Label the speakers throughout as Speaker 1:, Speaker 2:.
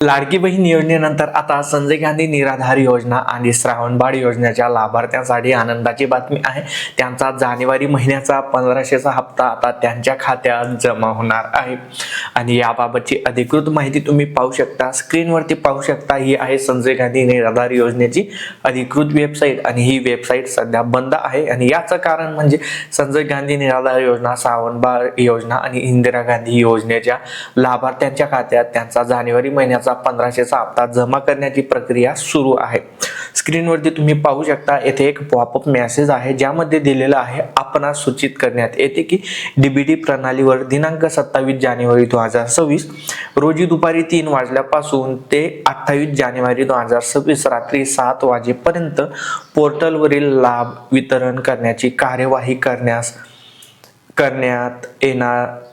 Speaker 1: लाडकी बहीण योजनेनंतर आता संजय गांधी निराधार योजना आणि श्रावणबाळ योजनेच्या लाभार्थ्यांसाठी आनंदाची बातमी आहे। त्यांचा जानेवारी महिन्याचा 1500चा हप्ता आता त्यांच्या खात्यात जमा होणार आहे आणि याबाबतची अधिकृत माहिती तुम्ही पाहू शकता, स्क्रीनवरती पाहू शकता। ही आहे संजय गांधी निराधार योजनेची अधिकृत वेबसाईट आणि ही वेबसाईट सध्या बंद आहे आणि याचं कारण म्हणजे संजय गांधी निराधार योजना, श्रावणबाळ योजना आणि इंदिरा गांधी योजनेच्या लाभार्थ्यांच्या खात्यात त्यांचा जानेवारी महिन्याचा 1500चा हप्ता जमा करण्याची प्रक्रिया सुरू आहे। स्क्रीनवरती तुम्ही पाहू शकता, येथे एक पॉपअप मेसेज आहे ज्यामध्ये दिलेलं आहे आपणास सूचित करण्यात येते की डीबीटी प्रणालीवर दिनांक 27 जानेवारी 2026 रोजी दुपारी 3 वाजल्यापासून ते 28 जानेवारी 2026 रात्री 7 वाजेपर्यंत पोर्टलवरील लाभ वितरण करण्याची कार्यवाही करण्यात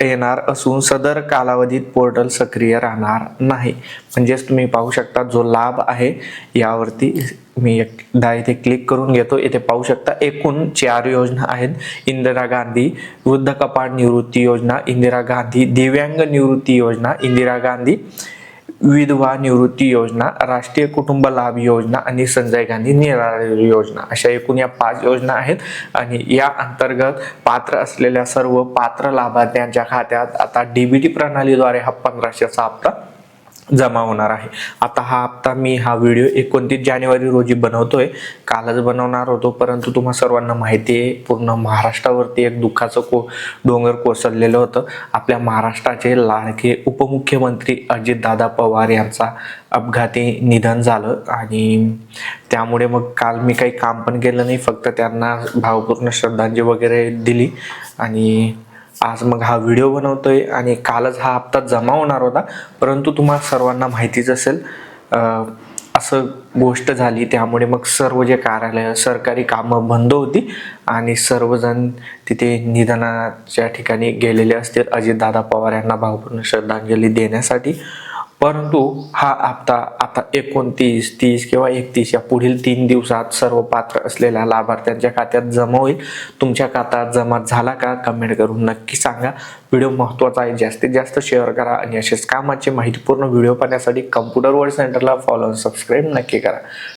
Speaker 1: येणार असून सदर कालावधीत पोर्टल सक्रिय राहणार नाही। म्हणजेच तुम्ही पाहू शकता जो लाभ आहे यावरती मी एकदा इथे क्लिक करून घेतो। इथे पाहू शकता एकूण 4 योजना आहेत। इंदिरा गांधी वृद्ध कपात निवृत्ती योजना, इंदिरा गांधी दिव्यांग निवृत्ती योजना, इंदिरा गांधी विधवा निवृत्ती योजना, राष्ट्रीय कुटुंब लाभ योजना आणि संजय गांधी निराधार योजना, अशा एकूण या 5 योजना आहेत आणि या अंतर्गत पात्र असलेल्या सर्व पात्र लाभार्थ्यांच्या खात्यात आता डीबीटी प्रणालीद्वारे हा 1500चा हप्ता जमा होणार आहे। आता हा व्हिडिओ 29 जानेवारी रोजी बनवतोय, कालच बनवणार होतो, परंतु तुम्हा सर्वांना माहिती आहे पूर्ण महाराष्ट्रावरती एक दुःखाचं डोंगर कोसळलेलं होतं। आपल्या महाराष्ट्राचे लाडके उपमुख्यमंत्री अजितदादा पवार यांचा अपघाती निधन झालं आणि त्यामुळे मग काल मी काही काम पण केलं नाही, फक्त त्यांना भावपूर्ण श्रद्धांजली वगैरे दिली आणि आज मग हा व्हिडिओ बनवतोय आणि कालच हा हप्ता जमा होणार होता, परंतु तुम्हाला सर्वांना माहितीच असेल असं गोष्ट झाली, त्यामुळे मग सर्व जे कार्यालय सरकारी कामं बंद होती आणि सर्वजण तिथे निधनाच्या ठिकाणी गेलेले असतील अजितदादा पवार यांना भावपूर्ण श्रद्धांजली देण्यासाठी। परंतु हा हप्ता आता 29, 30 किंवा 31 या पुढील 3 दिवसात सर्व पात्र असलेल्या लाभार्थ्यांच्या खात्यात जमा होईल। तुमच्या खात्यात जमा झाला का कमेंट करून नक्की सांगा। व्हिडिओ महत्त्वाचा आहे, जास्तीत जास्त शेअर करा आणि असेच कामाचे माहितीपूर्ण व्हिडिओ पाहण्यासाठी कम्प्युटर वर्ल्ड सेंटरला फॉलो आणि सबस्क्राईब नक्की करा।